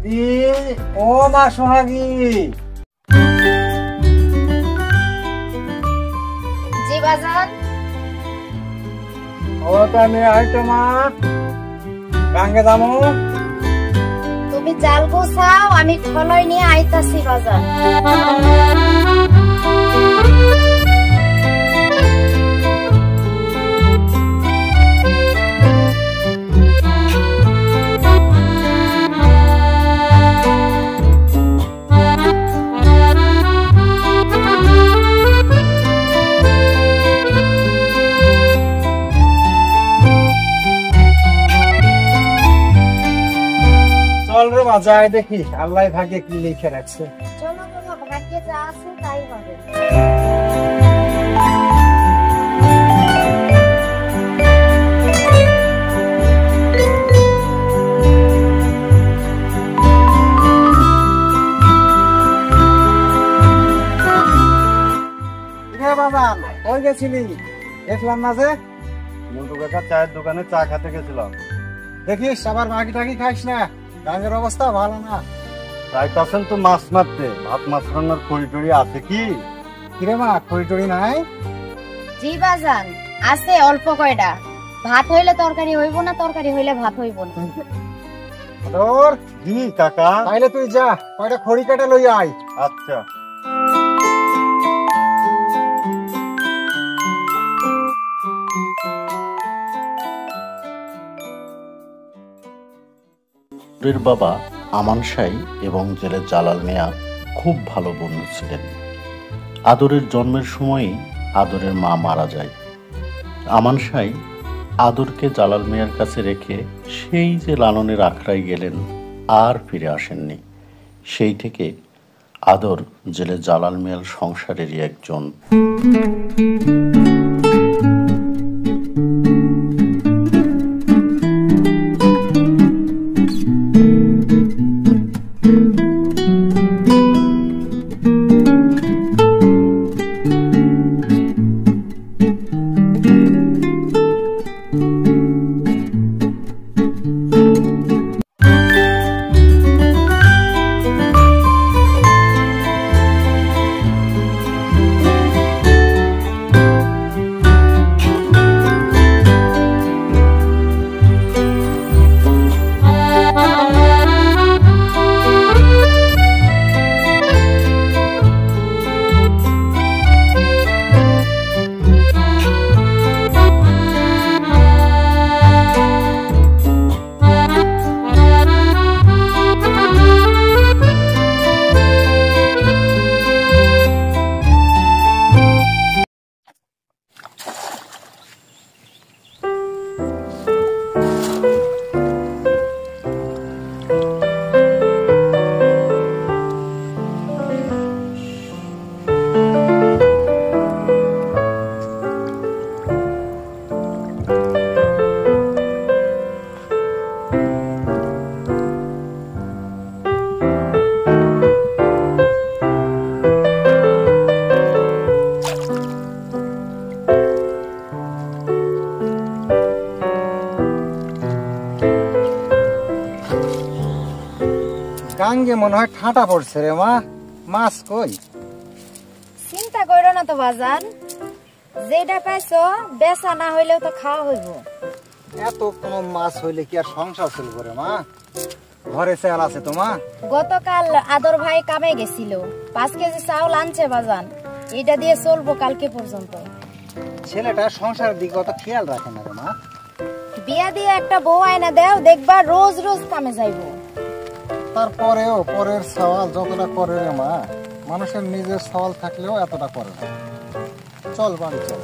দি ও মা সোহাগী। জি বাজান। ও তাহলে আইতো মা, গাঙ্গে যাবো। তুমি জাল গোছাও, আমি খলই নিয়ে আইতাছি বাজান। চল রে মা, যাই দেখি আল্লাহ ভাগ্যে কি লিখে রাখছে। চলো তোমার ভাগ্যে যা আছে তাই হবে। বাজান ওই গেছিলি, দেখলাম না যে। মন্টু কাকা চায়ের দোকানে চা খেতে গেছিলাম। দেখিস আবার মাগি টাকি খাইস না, গাঙ্গের অবস্থা ভালো না। চাইতেছেন তো মাছ মারতে, ভাত মাছ রান্নার খড়ি টড়ি আছে কি? কিরে মা, খড়ি টড়ি নাই? জি বাজান আছে অল্প কয়টা। ভাত হইলে তরকারি হইব না, তরকারি হইলে ভাত হইব না। তোর জি কাকা। তাইলে তুই যা, কয়টা খড়ি কাটা লই আয়। আচ্ছা। আদরের বাবা আমান শাহ এবং জেলে জালাল মিয়া খুব ভালো বন্ধু ছিলেন। আদরের জন্মের সময়ই আদরের মা মারা যায়। আমান শাহ আদরকে জালাল মিয়ার কাছে রেখে সেই যে লালনের আখড়ায় গেলেন, আর ফিরে আসেননি। সেই থেকে আদর জেলে জালাল মিয়ার সংসারেরই একজন। গাঙ্গে মনে হয় ঠাটা পড়ছে রে মা, মাছ কই? চিন্তা করো না তো বাজান, যেটা পাইছো বেচা না হইলেও তো খাওয়া হইব। এত কোনো মাছ হইলে কি আর সংসার চলবে রে মা? ঘরে চাল আছে তো মা? গতকাল আদর ভাই কামে গেছিল, 5 কেজি চাউল আনছে বাজান, এটা দিয়ে চলবো কালকে পর্যন্ত। ছেলেটা সংসারের দিকে অত খেয়াল রাখে না রে মা। বিয়া দিয়ে একটা বউ আয়না দেও, দেখবা রোজ রোজ কামে যাইবো। তারপরেও পরের সওয়াল যতটা করে রে মা, মানুষের নিজের সওয়াল থাকলেও এতটা করে না। চল বাড়ি চল।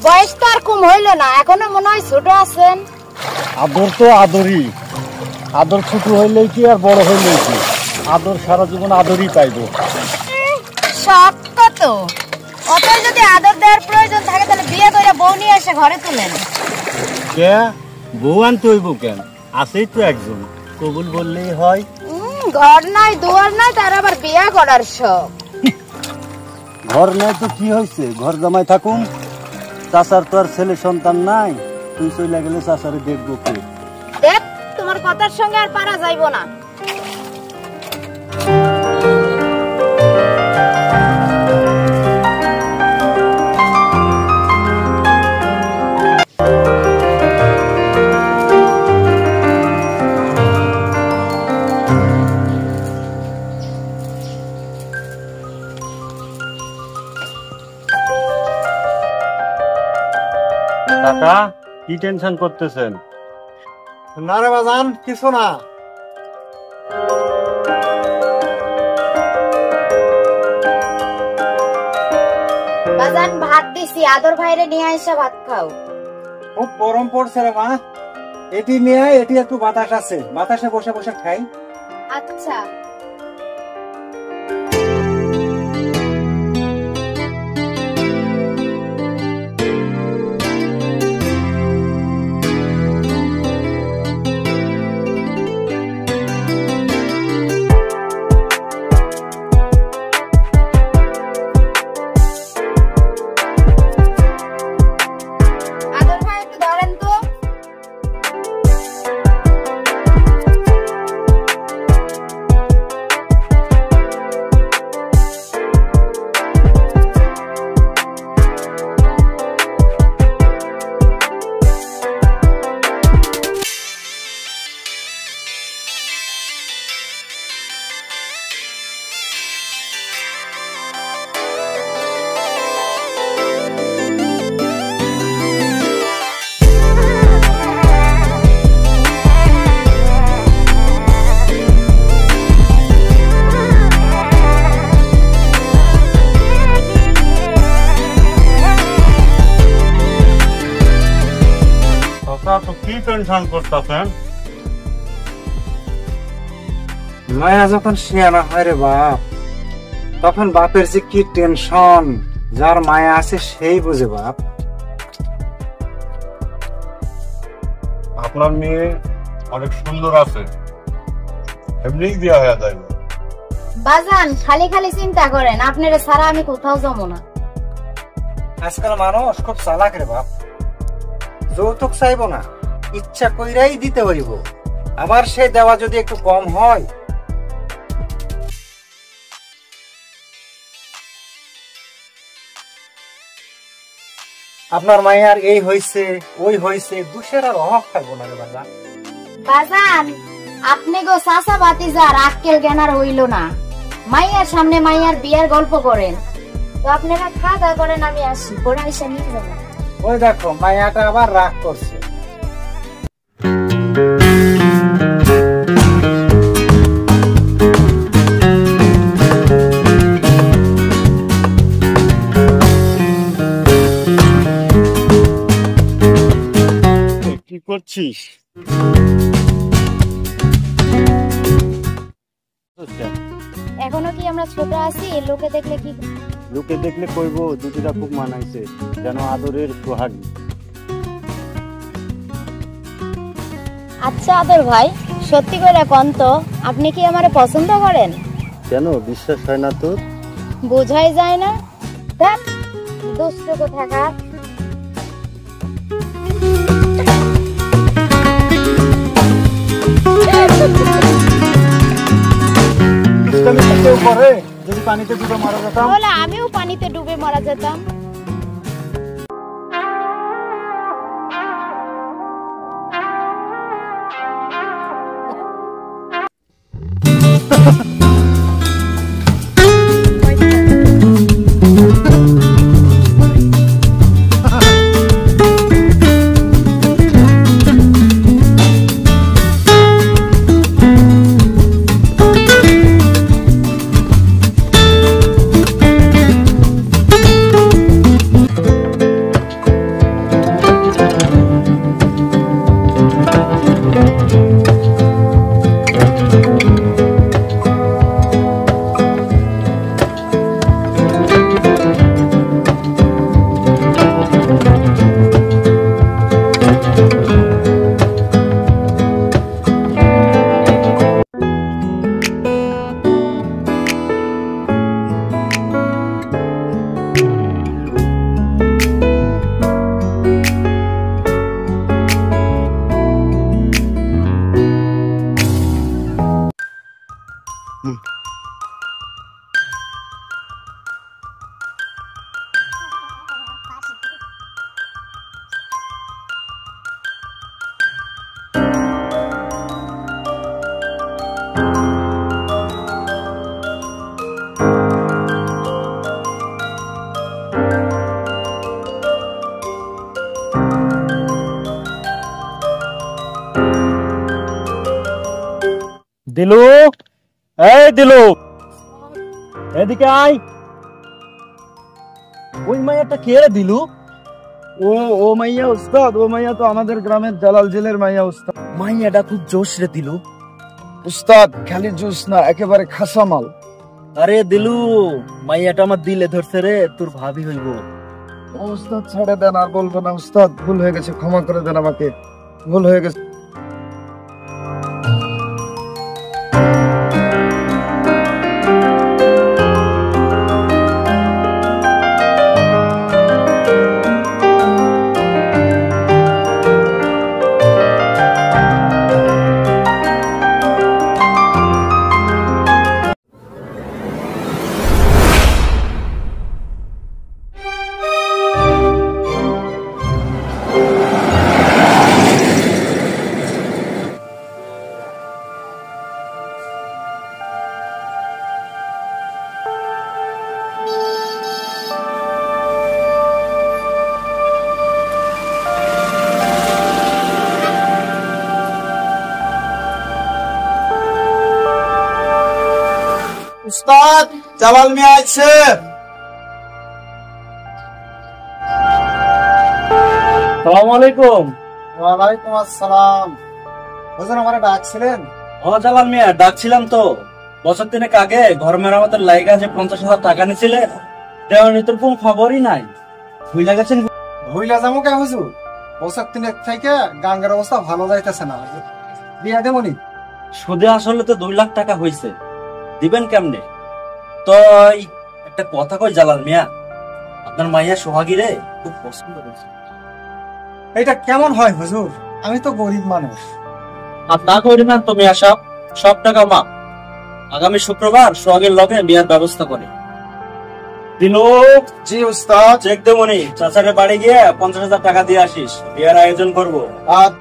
বয়স তো আর কম হইল না, এখনো মনে হয় ছোট আছেন। আদর তো আদরই, আদর ছোট হইলেই কি আর বড় হইলেই কি, আদর সারা জীবন আদরই পাইবো। শক্ত তো, অত যদি আদর দেওয়ার প্রয়োজন থাকে তাহলে বিয়ে করে বউ নিয়ে এসে ঘরে তুলেন। কে বউ আনতে হইব কেন, আছেই তো একজন, কবুল বললেই হয়। ঘর নাই দুয়ার নাই, তার আবার বিয়ে করার শখ। ঘর নাই তো কি হয়েছে, ঘর জামাই থাকুন। চাচার তো আর ছেলে সন্তান নাই, তুই চলে গেলে চাচারে দেখবো কে? দেখ, তোমার কথার সঙ্গে আর পারা যাইব না। কাকা কি টেনশন করতেছেন? না রে বাজান, কিছু না। বাজান ভাত দিছি, আদর ভাইরে নিয়ে এসে ভাত খাও। খুব গরম পড়ছে রে মা, এটি নিয়ে এটি একটু বাতাস আছে, বাতাসে বসে বসে খাই। আচ্ছা। আদর ভাই একটু ধরেন তো। তো কি টেনশন করতেছেন? মায়া যখন শিয়ানা হয় রে বাপ, তখন বাপের যে কি টেনশন, যার মায়া আছে সেই বুঝে বাপ। আপনার মেয়ে অনেক সুন্দর আছে, এমনি বিয়া হয়ে যাইব। বাজান খালি খালি চিন্তা করেন, আপনারা ছাড়া আমি কোথাও যাবো না। আজকাল মানুষ খুব চালাক রে বাপ, যৌতুক চাইবো না, ইচ্ছা কইরাই দিতে হইব। আবার সে দেওয়া যদি একটু কম হয়, আপনার মায়ের এই হইছে ওই হইছে, দুষের আর অভাব থাকবো না রে বাবা। বাজান আপনি গো চাচা বাতিজার আক্কেল জ্ঞান আর হইল না, মাইয়ার সামনে মাইয়ার বিয়ের গল্প করেন। তো আপনারা খাওয়া দাওয়া করেন, আমি আসি, পরে এসে নিয়ে যাবো। ওই দেখো মায়াটা আবার রাগ করছে। কি করছিস? এখনো কি আমরা ছোট আছি? লোকে দেখলে কি? লোকে দেখলে কইবো দুটিটা খুব মানাইছে, যেন আদরের সোহাগী। আচ্ছা আদর ভাই, সত্যি করে কোন তো, আপনি কি আমারে পছন্দ করেন? কেন বিশ্বাস হয় না তোর? বোঝাই যায় না। দেখ দুষ্ট কোথাকার। কেউ করে যদি পানিতে ডুবে মারা যেতাম? তাহলে আমিও পানিতে ডুবে মারা যেতাম। দিলু, এই দিলু, এদিকে আয়। ওই মাইয়াটা কে রে দিলু? ও ও মাইয়া উস্তাদ, ও মাইয়া তো আমাদের গ্রামের জালাল জেলের মাইয়া উস্তাদ। মাইয়াটা খুব জোশ রে দিলু। উস্তাদ খালি জুস না, একেবারে খাসা মাল। আরে দিলু, মাইয়াটা আমার দিলে ধরছে রে, তোর ভাবি হইব। ও উস্তাদ ছেড়ে দেন, আর বলবো না উস্তাদ, ভুল হয়ে গেছে, ক্ষমা করে দেন আমাকে, ভুল হয়ে গেছে। উস্তাদ, জালাল মিয়া আছে। আসসালামু আলাইকুম। ওয়ালাইকুম আসসালাম। হুজুর আমারে ডাকছিলেন? ও জালাল মিয়া, ডাকছিলাম তো। বছর তিনেক আগে ঘর মেরামতের লাইগা যে 50,000 টাকা নিছিলে, দেওয়ানি তোর কোন খবরই নাই। ভুইলা গেছেন? ভইলা যাবো কে হুজুর? বছর তিনেক থেকে গাঙ্গের অবস্থা ভালো যাইতেছে না হুজুর। দিয়া দেবনি? সুদে আসলে তো 2 লাখ টাকা হয়েছে, দিবেন কেমনে? তো একটা কথা কই জালাল মিয়া, আপনার মাইয়া সোহাগীরে খুব পছন্দ করছে। এটা কেমন হয় হুজুর? আমি তো গরিব মানুষ। আর তা করি না তো মিয়া সাহেব, সব টাকা মা। আগামী শুক্রবার সোহাগের লগে বিয়ার ব্যবস্থা করে দিলো। জি উস্তাদ। চেক দেবনি, চাচারে বাড়ি গিয়ে 50,000 টাকা দিয়ে আসিস, বিয়ার আয়োজন করবো। আর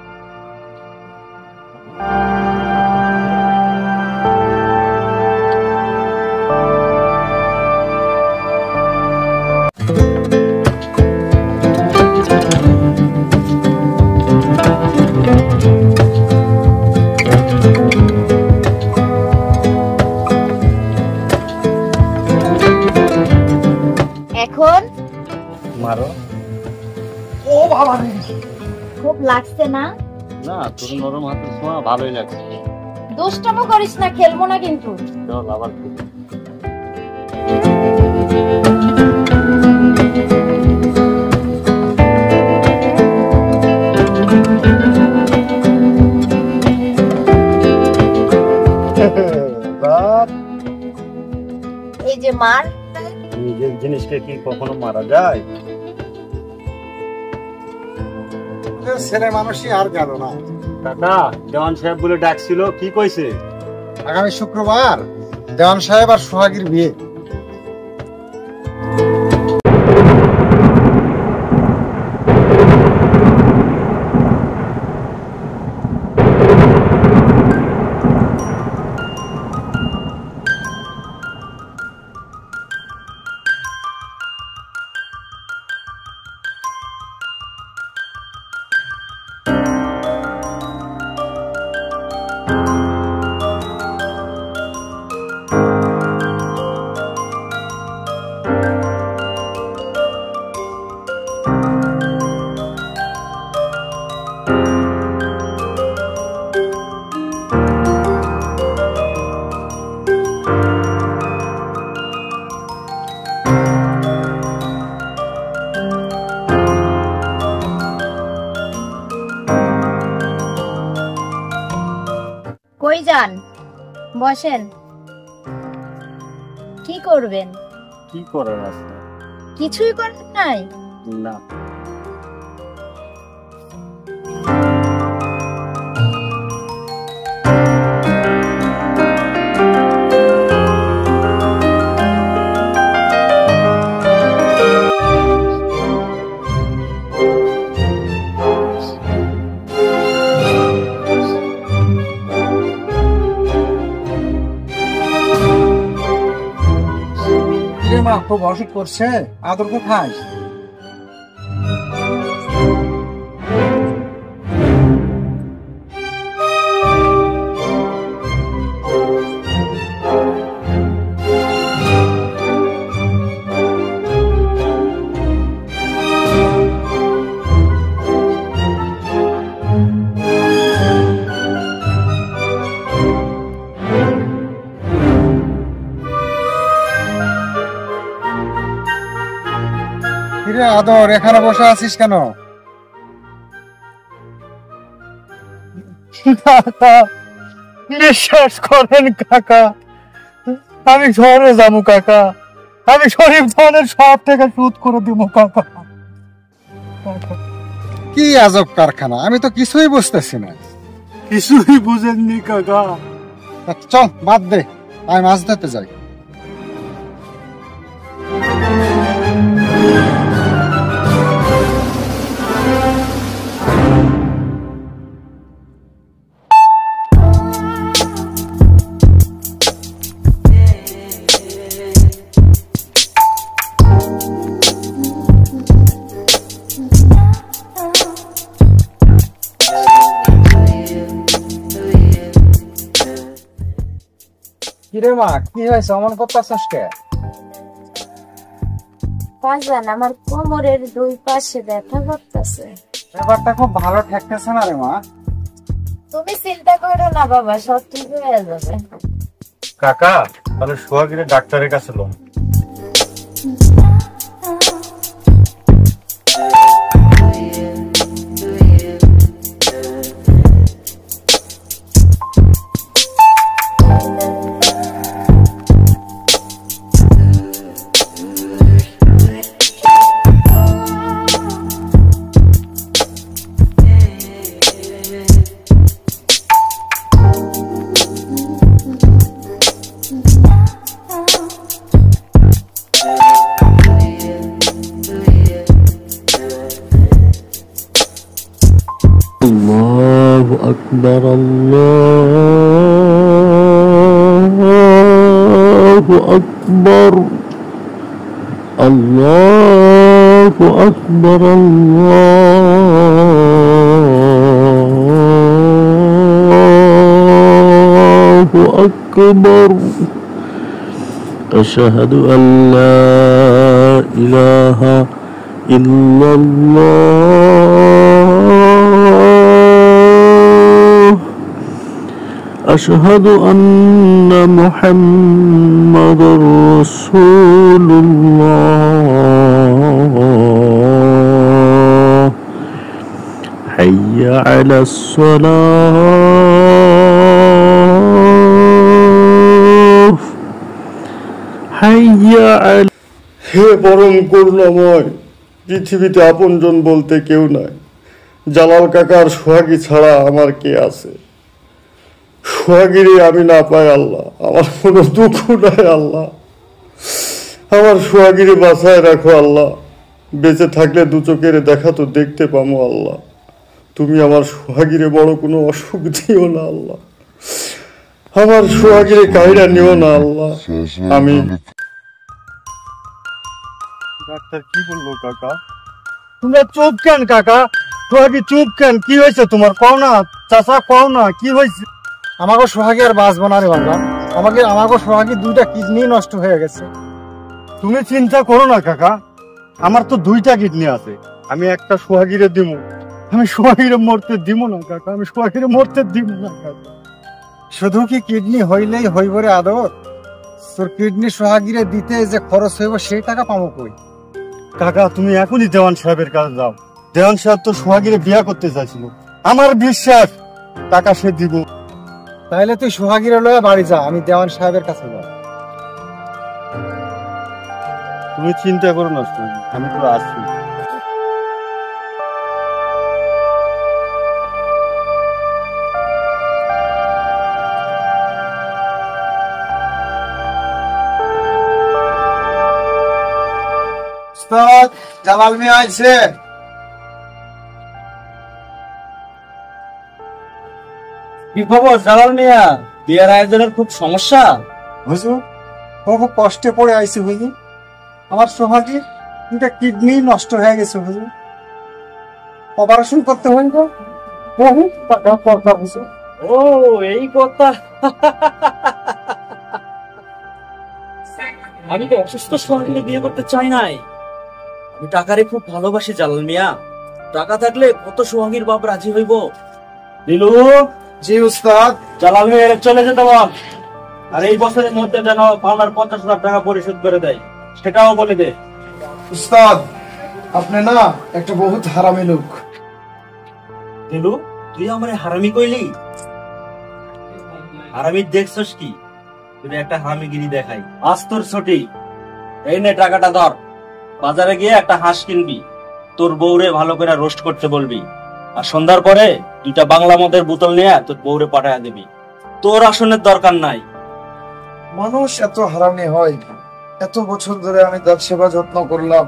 এখন মারো। ও বাবা রে, খুব লাগছে না? না, তোর নরম হাতের ছোঁয়া ভালোই লাগছে। দুষ্টমো করিস না, খেলবো না কিন্তু। চল আবার খেলি। বাপ, এই যে মার। নিজের জিনিসকে কি কখনো মারা যায়? ছেলে মানুষই আর গেল না। কাকা, দেওয়ান সাহেব বলে ডাকছিল, কি কইছে? আগামী শুক্রবার দেওয়ান সাহেব আর সোহাগীর বিয়ে। কই যান? বসেন। কি করবেন? কি করার আছে? কিছুই করেন নাই? না। মা খুব অসুখ করছে, আদর কোথায়? কিরে আদর, এখানে বসে আছিস কেন? বিশ্বাস করেন কাকা, আমি শহরে যাবো কাকা, আমি শরীফ ধনের সব থেকে সুদ করে দিব কাকা। কি আজব কারখানা, আমি তো কিছুই বুঝতেছি না। কিছুই বুঝেননি কাকা। চল বাদ দে, আমি মাছ ধরতে যাই। কিরে মা, কি হয়েছে অমন করতেছস কে? বাজান, আমার কোমরের দুই পাশে ব্যথা করতেছে। ব্যাপারটা খুব ভালো ঠেকতেছে না রে মা। তুমি চিন্তা করো না বাবা, সব ঠিক হয়ে যাবে। কাকা, তাহলে সোহাগীরে ডাক্তারের কাছে লো। الله أكبر الله أكبر الله أكبر الله أكبر أشهد أن لا إله إلا الله أشهد أن محمد رسول الله حي على الصلاة حي على হে পরম করুণাময়, পৃথিবীতে আপনজন বলতে কেউ নাই। জালাল কাকার সোহাগী ছাড়া আমার কে আছে? সোহাগীরে আমি না পাই আল্লাহ, আমার কোনো দুঃখ নাই আল্লাহ। আমার সোহাগীরে বাঁচায় রাখো আল্লাহ। বেঁচে থাকলে দু চোখের দেখা তো দেখতে পামো আল্লাহ। তুমি আমার সোহাগীরে বড় কোনো অসুখ দিও না আল্লাহ। আমার সোহাগীরে কাহিরা নিও না আল্লাহ। আমি ডাক্তার কি বললো কাকা? তোমরা চুপ কেন কাকা? সোহাগী চুপ কেন? কি হয়েছে তোমার? কও না চাচা, কও না কি হয়েছে? আমাকে সোহাগী আর বাঁচবো না রে বাবা। আমাকে সোহাগী দুইটা কিডনি নষ্ট হয়ে গেছে। তুমি চিন্তা করো না কাকা, আমার তো দুইটা কিডনি আছে, আমি একটা সোহাগীরে দিব। আমি সোহাগীরে মরতে দিব না কাকা, আমি সোহাগীরে মরতে দিব না কাকা। শুধু কি কিডনি হইলেই হইব রে আদর? তোর কিডনি সোহাগীরে দিতে যে খরচ হইব সেই টাকা পাবো কই? কাকা তুমি এখনই দেওয়ান সাহেবের কাছে যাও। দেওয়ান সাহেব তো সোহাগীরে বিয়া করতে চাইছিল, আমার বিশ্বাস টাকা সে দিব। তাইলে তুই সোহাগীরে লয়ে বাড়ি যা, আমি দেওয়ান সাহেবের কাছে যাব। তুমি চিন্তা করো না সোহাগী, আমি তো আসছি। উস্তাদ, জালাল মিয়া আইছে। কি খবর জালাল মিয়া? বিয়ের আয়োজনের খুব সমস্যা? হুজুর, খুব কষ্টে পড়ে আইছি হুজুর। আমার সোহাগীর দুটা কিডনি নষ্ট হয়ে গেছে হুজুর, অপারেশন করতে হইব। বহু টাকা খরচা হুজুর। ও এই কথা। আমি তো অসুস্থ সোহাগীকে বিয়ে করতে চাই নাই, আমি টাকারে খুব ভালোবাসি জালাল মিয়া। টাকা থাকলে কত সোহাগীর বাপ রাজি হইব। দিলু, জি উস্তাদ। জালাল মিয়া চলে যেতে বল, আর এই বছরের মধ্যে যেন পাওনার 50,000 টাকা পরিশোধ করে দেয়, সেটাও বলে দে। উস্তাদ, আপনি না একটা বহুত হারামি লোক। দিলু, তুই আমার হারামি কইলি? হারামি দেখছস কি? তুই একটা হারামিগিরি দেখাই। আজ তোর ছুটি, এই নে টাকাটা ধর। বাজারে গিয়ে একটা হাঁস কিনবি, তোর বউরে ভালো করে রোস্ট করতে বলবি, আর সন্ধ্যার পরে 2টা বাংলা মদের বোতল নিয়ে তোর বউরে পাঠায় দিবি। তোর আসনের দরকার নাই। মানুষ এত হারামি হয়? এত বছর ধরে আমি তার সেবা যত্ন করলাম,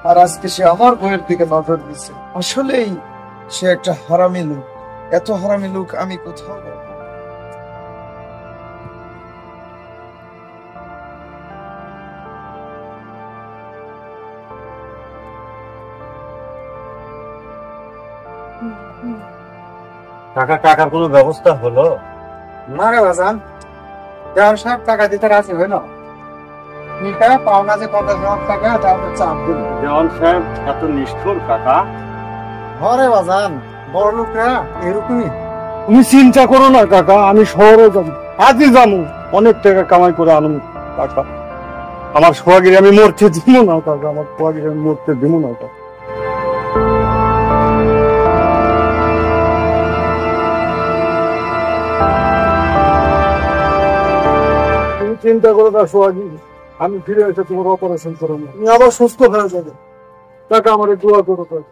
আর আজকে সে আমার বউয়ের দিকে নজর দিচ্ছে। আসলেই সে একটা হারামি লোক। এত হারামি লোক আমি কোথাও পাবো না। টাকার কোনো ব্যবস্থা হলো? না রে বাজান, দেওয়ার সাহেব টাকা দিতে রাজি হইল। পাওনা যে 50,000 টাকা, তাহলে চাপ দিল। দেওয়ান সাহেব এত নিষ্ঠুর কাকা? হরে বাজান, বড় লোকরা এরকমই। তুমি চিন্তা করো না কাকা, আমি শহরে যাবো, আজই যাবো, অনেক টাকা কামাই করে আনুন কাকা। আমার সোহাগিরি আমি মরতে দিব না কাকা, আমার সোহাগিরি আমি মরতে দিব না কাকা। তুমি চিন্তা করো না সোহাগিরি, আমি ফিরে এসে তোমার অপারেশন করবো, তুমি আবার সুস্থ হয়ে যাবে কাকা। আমার দোয়া করো কাকা।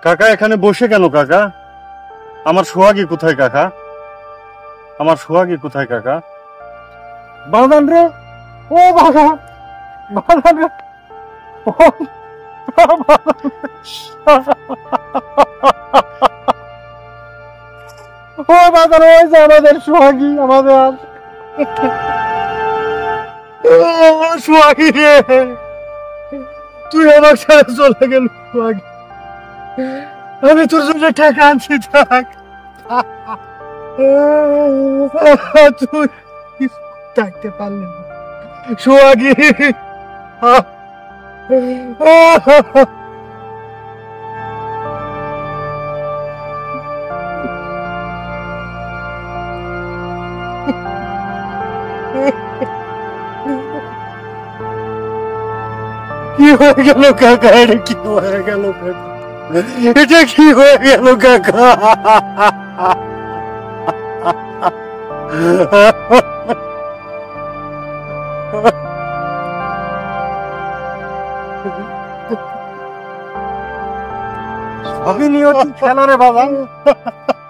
কাকা এখানে বসে কেন কাকা? আমার সোহাগী কোথায় কাকা? আমার সোহাগী কোথায় কাকা? বাজান রে, ও বাজান, বাজান রে, ও বাজান, ওই যে আমাদের সোহাগী, আমাদের সোহাগী রে, তুই আমার ছেড়ে চলে গেল সোহাগী। আমি তোর জন্য টাকা আনছি, থাক। তুই থাকতে পারলি না সোহাগী। কি হয়ে গেল কাকা? এটা কি হয়ে গেল কাকা? এটা কি হয়ে গেল কাকা? নিয়তি খেলা রে বাজান,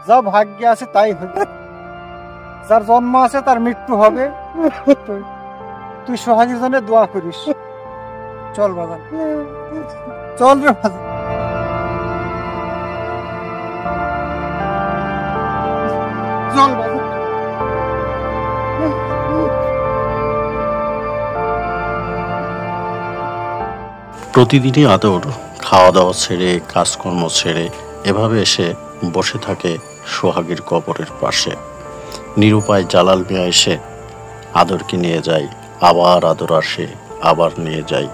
যা ভাগ্যে আছে তাই হবে। যার জন্ম আছে তার মৃত্যু হবে। তুই সোহাগীর জন্য দোয়া করিস। চল বাজান, চল রে বাজান। চল বাজান। প্রতিদিনই আদর খাওয়া দাওয়া ছেড়ে, কাজকর্ম ছেড়ে এভাবে এসে বসে থাকে সোহাগীর কবরের পাশে। নিরুপায় জালাল মিয়া এসে আদরকে নিয়ে যায়, আবার আদর আসে, আবার নিয়ে যায়।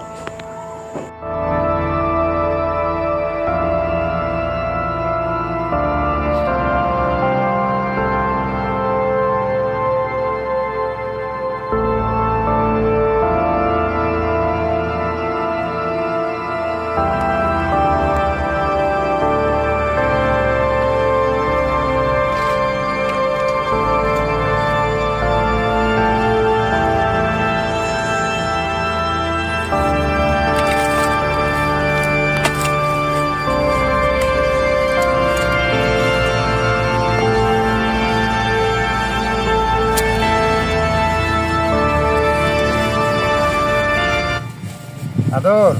আদর,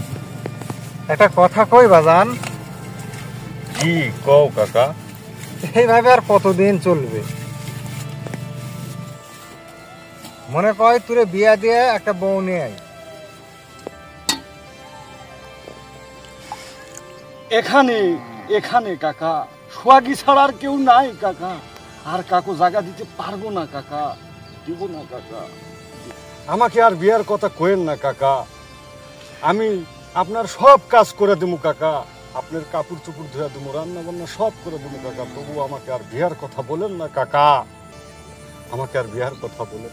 একটা কথা কই বাজান। জি কও কাকা। এইভাবে আর কতদিন চলবে? মনে কয় তোরে বিয়া দিয়ে একটা বউ নিয়ে আই। এখানে এখানে কাকা, সোহাগী ছাড়া আর কেউ নাই কাকা। আর কাকু জায়গা দিতে পারবো না কাকা, দিব না কাকা। আমাকে আর বিয়ার কথা কইেন না কাকা, আমি আপনার সব কাজ করে দেবো কাকা। আপনার কাপড় চুপড় ধুয়ে দেবো, রান্না বান্না সব করে দেবো কাকা। তবু আমাকে আর বিয়ার কথা বলেন না কাকা, আমাকে আর বিয়ার কথা বলেন।